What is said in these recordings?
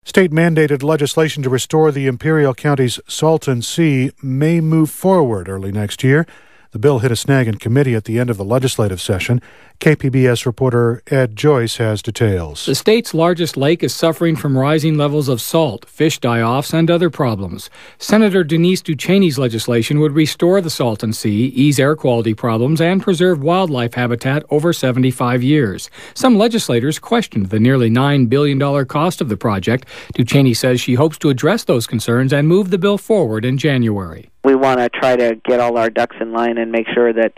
State-mandated legislation to restore the Imperial County's Salton Sea may move forward early next year. The bill hit a snag in committee at the end of the legislative session. KPBS reporter Ed Joyce has details. The state's largest lake is suffering from rising levels of salt, fish die-offs, and other problems. Senator Denise Duchesne's legislation would restore the Salton Sea, ease air quality problems, and preserve wildlife habitat over 75 years. Some legislators questioned the nearly $9 billion cost of the project. Duchesne says she hopes to address those concerns and move the bill forward in January. We want to try to get all our ducks in line and make sure that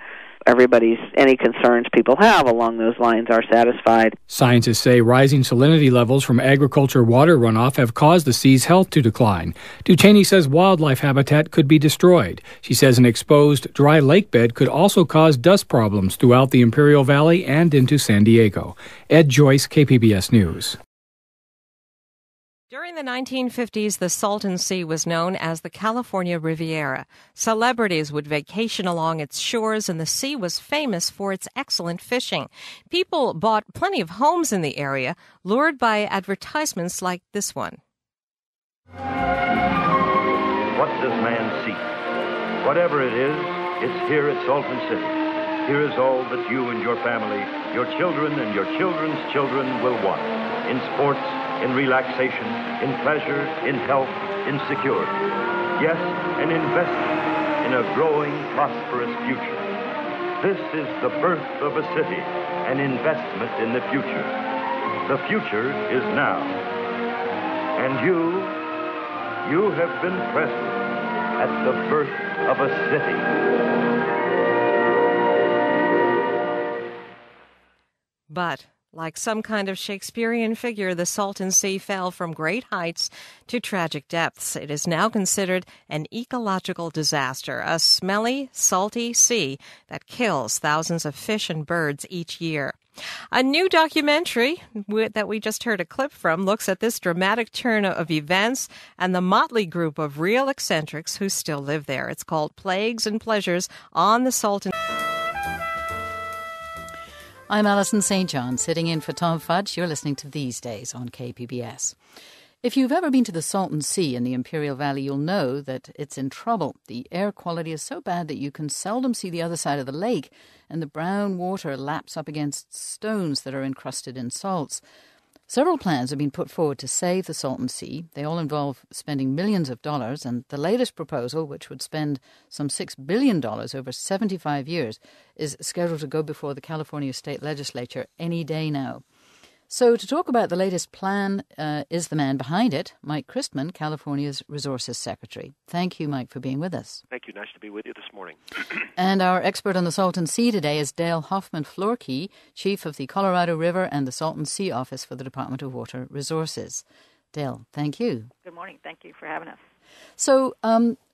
any concerns people have along those lines are satisfied. Scientists say rising salinity levels from agriculture water runoff have caused the sea's health to decline. Duchesne says wildlife habitat could be destroyed. She says an exposed dry lake bed could also cause dust problems throughout the Imperial Valley and into San Diego. Ed Joyce, KPBS News. During the 1950s, the Salton Sea was known as the California Riviera. Celebrities would vacation along its shores, and the sea was famous for its excellent fishing. People bought plenty of homes in the area, lured by advertisements like this one. What does man seek? Whatever it is, it's here at Salton City. Here is all that you and your family, your children and your children's children will want. In sports, in relaxation, in pleasure, in health, in security. Yes, an investment in a growing, prosperous future. This is the birth of a city, an investment in the future. The future is now. And you have been present at the birth of a city. But like some kind of Shakespearean figure, the Salton Sea fell from great heights to tragic depths. It is now considered an ecological disaster, a smelly, salty sea that kills thousands of fish and birds each year. A new documentary that we just heard a clip from looks at this dramatic turn of events and the motley group of real eccentrics who still live there. It's called Plagues and Pleasures on the Salton Sea. I'm Alison St. John, sitting in for Tom Fudge. You're listening to These Days on KPBS. If you've ever been to the Salton Sea in the Imperial Valley, you'll know that it's in trouble. The air quality is so bad that you can seldom see the other side of the lake, and the brown water laps up against stones that are encrusted in salts. Several plans have been put forward to save the Salton Sea. They all involve spending millions of dollars, and the latest proposal, which would spend some $6 billion over 75 years, is scheduled to go before the California State Legislature any day now. So to talk about the latest plan is the man behind it, Mike Christman, California's Resources Secretary. Thank you, Mike, for being with us. Thank you. Nice to be with you this morning. And our expert on the Salton Sea today is Dale Hoffman-Florkey, Chief of the Colorado River and the Salton Sea Office for the Department of Water Resources. Dale, thank you. Good morning. Thank you for having us. So,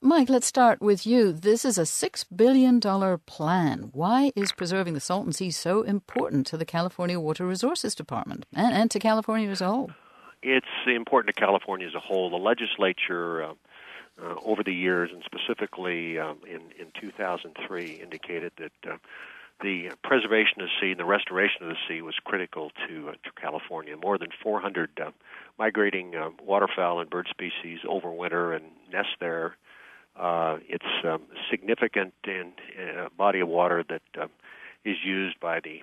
Mike, let's start with you. This is a $6 billion plan. Why is preserving the Salton Sea so important to the California Water Resources Department and to California as a whole? It's important to California as a whole. The legislature, over the years, and specifically in 2003, indicated that the preservation of the sea and the restoration of the sea was critical to California. More than 400 migrating waterfowl and bird species overwinter and nest there. It's significant in a body of water that is used by the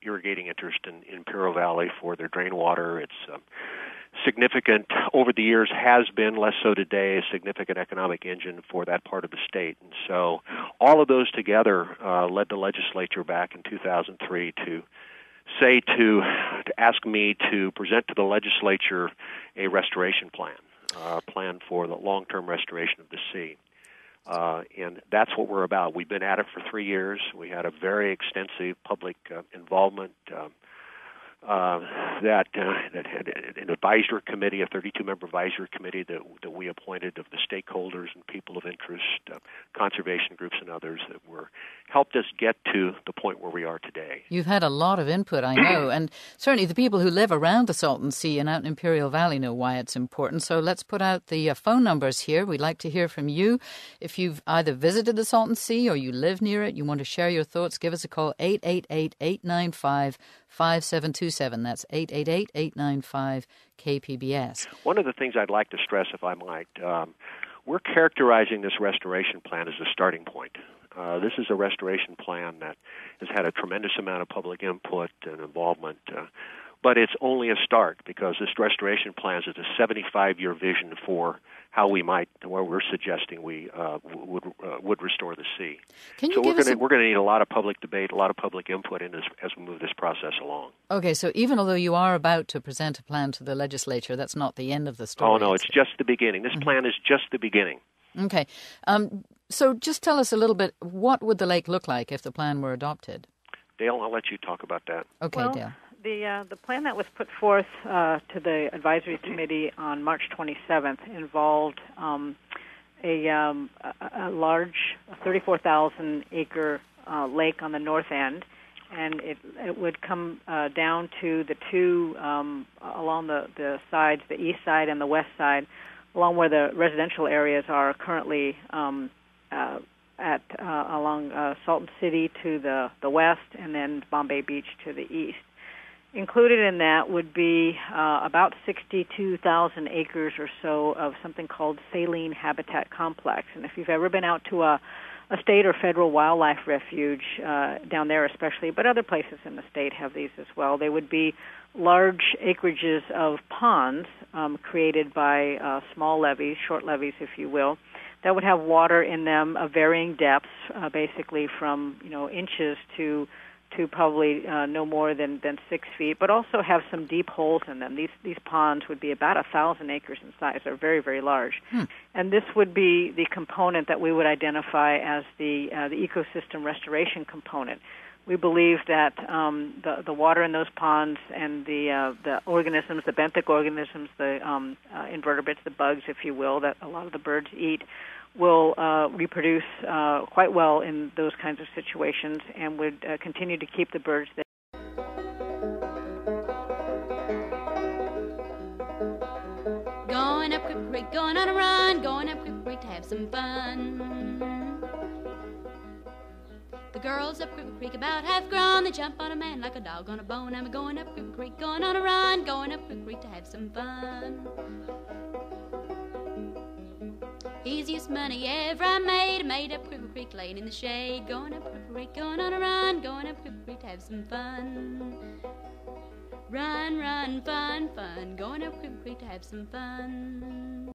irrigating interest in Imperial Valley for their drain water. It's significant over the years, has been, less so today, a significant economic engine for that part of the state. And so all of those together led the legislature back in 2003 to ask me to present to the legislature a restoration plan, plan for the long-term restoration of the sea. And that's what we're about. We've been at it for 3 years. We had a very extensive public involvement that had an advisory committee, a 32-member advisory committee that we appointed of the stakeholders and people of interest, conservation groups and others that helped us get to the point where we are today. You've had a lot of input, I know, and certainly the people who live around the Salton Sea and out in Imperial Valley know why it's important. So let's put out the phone numbers here. We'd like to hear from you. If you've either visited the Salton Sea or you live near it, you want to share your thoughts, give us a call, 888-895 5727. That's 888-895-KPBS. One of the things I'd like to stress, if I might, we're characterizing this restoration plan as a starting point. This is a restoration plan that has had a tremendous amount of public input and involvement, but it's only a start because this restoration plan is a 75-year vision for how we might, where we're suggesting we would restore the sea. So we're going to need a lot of public debate, a lot of public input in this as we move this process along. Okay, so even although you are about to present a plan to the legislature, that's not the end of the story. Oh, no, it's just the beginning. This plan is just the beginning. Okay. So just tell us a little bit, what would the lake look like if the plan were adopted? Dale, I'll let you talk about that. Okay, well, Dale. The plan that was put forth to the advisory committee on March 27th involved a large 34,000-acre lake on the north end, and it would come down to the two along the sides, the east side and the west side, along where the residential areas are currently along Salton City to the west, and then Bombay Beach to the east. Included in that would be about 62,000 acres or so of something called saline habitat complex. And if you've ever been out to a state or federal wildlife refuge down there especially, but other places in the state have these as well, they would be large acreages of ponds created by small levees, short levees if you will, that would have water in them of varying depths, basically from inches to probably no more than 6 feet, but also have some deep holes in them. These ponds would be about 1,000 acres in size. They're very, very large. And this would be the component that we would identify as the ecosystem restoration component. We believe that the water in those ponds and the organisms, the benthic organisms, the invertebrates, the bugs, if you will, that a lot of the birds eat, will reproduce quite well in those kinds of situations and would continue to keep the birds there. Going up Cripple Creek, going on a run, going up Cripple Creek to have some fun. The girls up Cripple Creek about half grown, they jump on a man like a dog on a bone. I'm going up Cripple Creek, going on a run, going up Cripple Creek to have some fun. Easiest money ever I made up Cripple Creek laying in the shade. Going up Cripple Creek, going on a run, going up Cripple Creek to have some fun. Run, run, fun, fun, going up Cripple Creek to have some fun.